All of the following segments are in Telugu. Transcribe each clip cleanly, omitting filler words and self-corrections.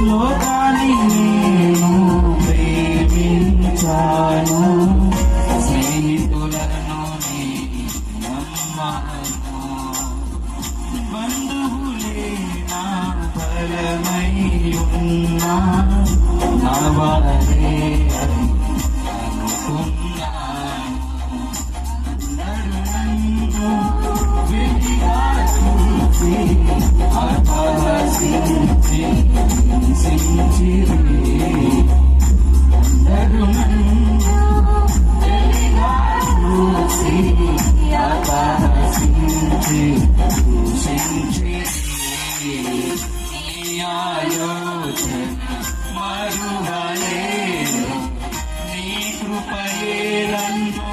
లోకాన్ని నేను ప్రేమించాను, స్నేహితులను నమ్మాను, బంధువులే నా బలమై ఉన్నా, నా వారే అనుకున్నాను. వెలిగా చూసి అపహసించి హింసించిరి. అందరూ వెలిగా చూసి అపహసించి హింసించిరి. నీ ఆలోచన మరువలేదు, నీ కృపయే నన్ను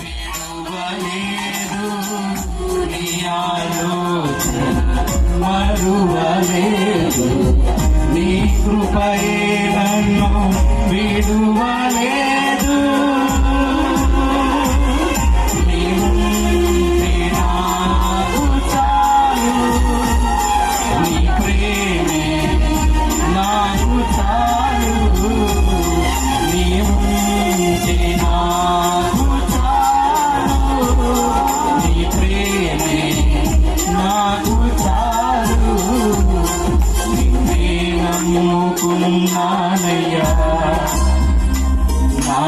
విడువలేదు. నీ ఆలోచన మరువలేదు, నీ కృపయే నన్ను విడువలేదు. నీవుంటే నాకు చాలు, నీ ప్రేమే నాకు చాలు. నీవుంటే నాకు చాలు, నీ ప్రేమే నాకు చాలు. నిన్నే నమ్ముకున్నానయ్యా, నా